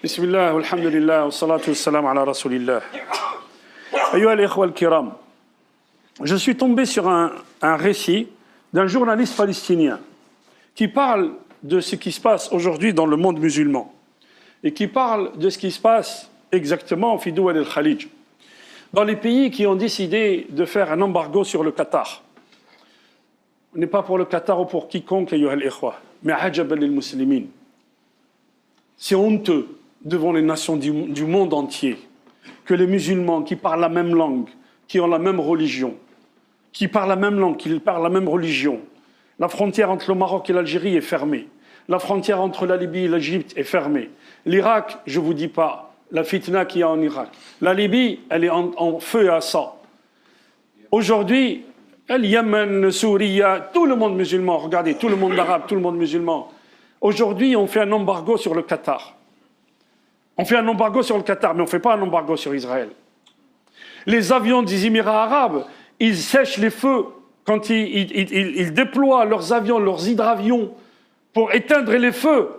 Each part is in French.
Bismillah, alhamdulillah, wa salatu wa salam ala rasulillah. Ayyuha al-ikhwa al-kiram, je suis tombé sur un récit d'un journaliste palestinien qui parle de ce qui se passe aujourd'hui dans le monde musulman et qui parle de ce qui se passe exactement au Fidoual al-Khalij, dans les pays qui ont décidé de faire un embargo sur le Qatar. On n'est pas pour le Qatar ou pour quiconque, ayyuha al-ikhwa, mais ajaban lil muslimin. C'est honteux devant les nations du monde entier que les musulmans qui parlent la même langue, qui ont la même religion, qui parlent la même langue, qui parlent la même religion, la frontière entre le Maroc et l'Algérie est fermée, la frontière entre la Libye et l'Égypte est fermée. L'Irak, je ne vous dis pas, la fitna qu'il y a en Irak. La Libye, elle est en feu et à sang. Aujourd'hui, le Yémen, Souria, tout le monde musulman, regardez, tout le monde arabe, tout le monde musulman. Aujourd'hui, on fait un embargo sur le Qatar. On fait un embargo sur le Qatar, mais on ne fait pas un embargo sur Israël. Les avions des Émirats arabes, ils sèchent les feux quand ils déploient leurs avions, leurs hydravions pour éteindre les feux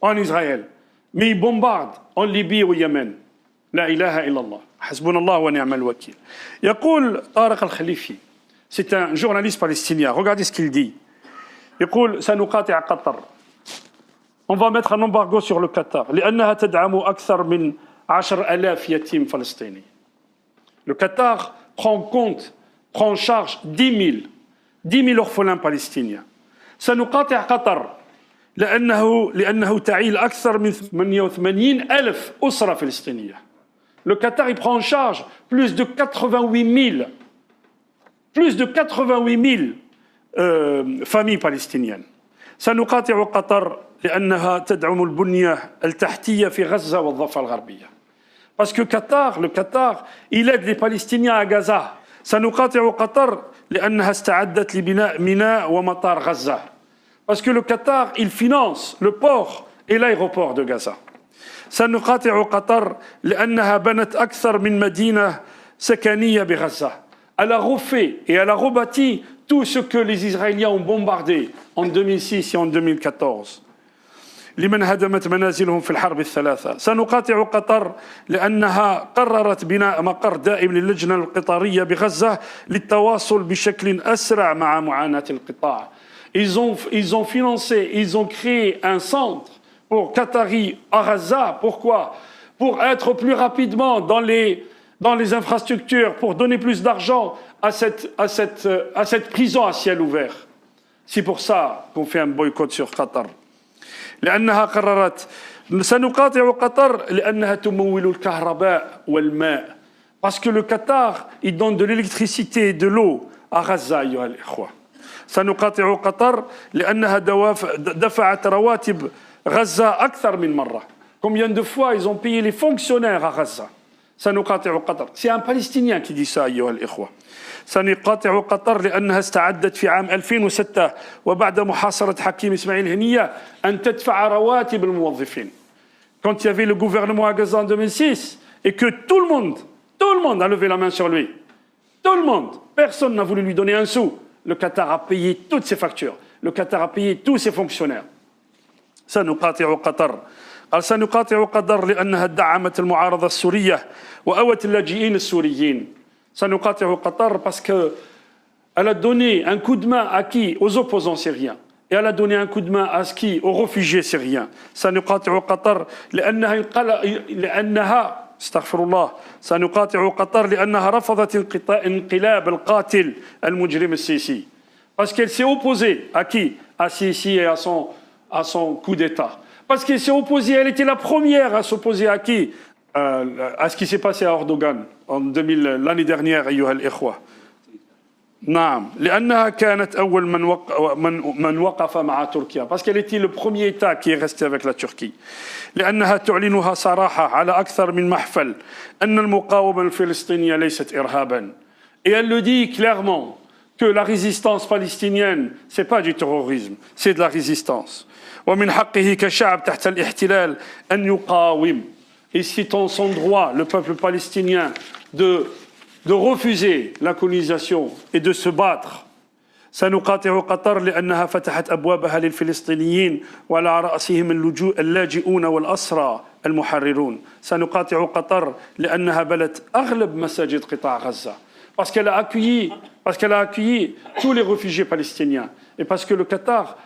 en Israël. Mais ils bombardent en Libye et au Yémen. La ilaha illallah. Hasbunallah wa ni'mal wakil. Yaqul Tariq al-Khalifi. C'est un journaliste palestinien. Regardez ce qu'il dit. Yaqul sanuqati' Qatar. On va mettre un embargo sur le Qatar. لأنها تدعم أكثر من 10,000 يتيم فلسطيني. Le Qatar prend en charge 10 000 orphelins palestiniens. سنقاطع قطر لأنه تعيل أكثر من 88,000 أسرة فلسطينية. Le Qatar il prend en charge plus de 88 000 familles palestiniennes. سنقاطع قطر لأنها تدعم البنية التحتية في غزة والضفة الغربية. Parce que le Qatar, il aide les Palestiniens à Gaza. سنقاطع قطر لأنها استعدت لبناء ميناء ومطار غزة. Parce que le Qatar, il finance le port et l'aéroport de Gaza. سنقاطع قطر لأنها بنت أكثر من مدينة سكنية بغزة. Elle a refait et elle a rebâti tout ce que les Israéliens ont bombardé en 2006 et en 2014. لمن هدمت منازلهم في الحرب الثلاثة. سنقاطع قطر لأنها قررت بناء مقر دائم للجنة القطارية بغزة للتواصل بشكل أسرع مع معاناة القطاع. Ils ont financé, ils ont créé un centre pour Qatari à Gaza. Pourquoi? Pour être plus rapidement dans les infrastructures, pour donner plus d'argent à cette prison à ciel ouvert. C'est pour ça qu'on fait un boycott sur Qatar. لأنها قررت سنقاطع قطر لأنها تمول الكهرباء والماء. Parce que le Qatar, il donne de l'électricité et de l'eau à Gaza, أيها الإخوة. سنقاطع قطر لأنها دفعت رواتب غزة أكثر من مرة. Combien de fois ils ont payé les fonctionnaires à Gaza? سنقاطع قطر. C'est un Palestinien qui dit ça, أيها الإخوة. سنقاطع قطر لأنها استعدت في عام 2006 وبعد محاصرة حكيم إسماعيل هنية أن تدفع رواتب الموظفين. Quand il y avait le gouvernement à Gaza en 2006 et que tout le monde a levé la main sur lui. Tout le monde. Personne n'a voulu lui donner un sou. Le Qatar a payé toutes ses factures. Le Qatar a payé tous ses fonctionnaires. سنقاطع قطر. قال سنقاطع قطر لأنها دعمت المعارضة السورية وأوت اللاجئين السوريين. سنقاطع قطر parce qu'elle a donné un coup de main à qui? Aux opposants syriens. Et elle a donné un coup de main à qui? Aux réfugiés syriens. سنقاطع قطر لأنها استغفر الله سنقاطع قطر لأنها رفضت انقلاب القاتل المجرم السيسي. Parce qu'elle s'est opposée à qui? À Sisi et à son coup d'État. Parce qu'elle s'est opposée, elle était la première à s'opposer à qui? À ce qui s'est passé à Erdogan l'année dernière, أيها الإخوة. نعم لأنها كانت أول من وقف مع تركيا. Parce qu'elle était le premier État qui est resté avec la Turquie. لأنها تعلنها صراحة على أكثر من محفل أن المقاومة الفلسطينية ليست إرهابا. Et elle le dit clairement que la résistance palestinienne, c'est pas du terrorisme, c'est de la résistance. ومن حقه كشعب تحت الاحتلال أن يقاوم. Et c'est en son droit, le peuple palestinien, de refuser la colonisation et de se battre. سنقاطع قطر لأنها فتحت أبوابها للفلسطينيين وعلى رأسهم اللاجئون والأسرى المحررون. سنقاطع قطر لأنها بلت أغلب مساجد قطاع غزة. Parce qu'elle a accueilli tous les réfugiés palestiniens. Et parce que le Qatar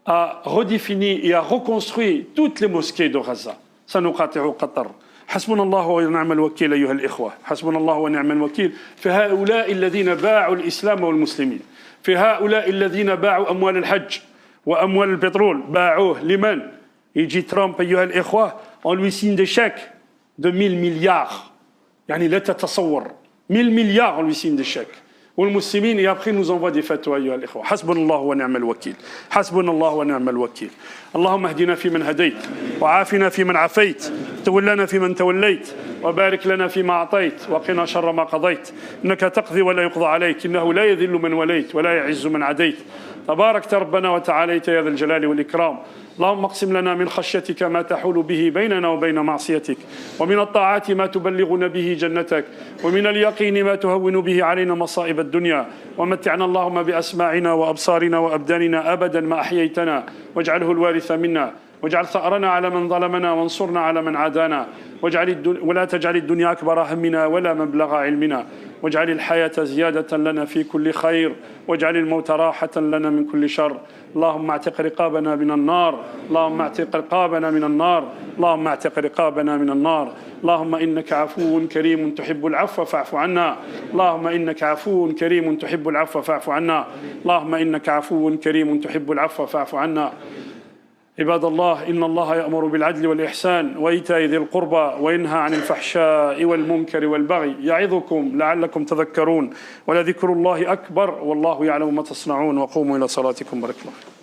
a redéfini et a reconstruit toutes les mosquées de Gaza. سنقاطع قطر. حسبنا الله ونعم الوكيل أيها الإخوة. حسبنا الله ونعم الوكيل في هؤلاء الذين باعوا الإسلام والمسلمين. في هؤلاء الذين باعوا أموال الحج وأموال البترول. باعوه لمن؟ يجي ترامب أيها الإخوة on lui signe des chèques de 1000 milliards. يعني لا تتصور 1000 milliards on lui signe des chèques. والمسلمين et après nous envoient des fatwas أيها الإخوة. حسبنا الله ونعم الوكيل. حسبنا الله ونعم الوكيل. اللهم اهدنا فيمن هديت وعافنا فيمن عافيت تولنا فيمن توليت وبارك لنا فيما أعطيت وقنا شر ما قضيت إنك تقضي ولا يقضى عليك إنه لا يذل من وليت ولا يعز من عديت تباركت ربنا وتعاليت يا ذا الجلال والإكرام. اللهم اقسم لنا من خشيتك ما تحول به بيننا وبين معصيتك ومن الطاعات ما تبلغنا به جنتك ومن اليقين ما تهون به علينا مصائب الدنيا ومتعنا اللهم بأسماعنا وأبصارنا وأبداننا أبدا ما أحييتنا واجعله الوارث منا واجعل ثأرنا على من ظلمنا وانصرنا على من عادانا ولا تجعل الدنيا أكبر همنا ولا مبلغ علمنا واجعل الحياة زيادة لنا في كل خير واجعل الموت راحة لنا من كل شر. اللهم اعتق رقابنا من النار. اللهم اعتق رقابنا من النار. اللهم اعتق رقابنا من النار. اللهم إنك عفو كريم تحب العفو فاعف عنا. اللهم إنك عفو كريم تحب العفو فاعف عنا. اللهم إنك عفو كريم تحب العفو فاعف عنا. عباد الله إن الله يأمر بالعدل والإحسان وإيتاء ذي القربى وينهى عن الفحشاء والمنكر والبغي يعظكم لعلكم تذكرون ولذكر الله أكبر والله يعلم ما تصنعون وقوموا إلى صلاتكم بارك الله.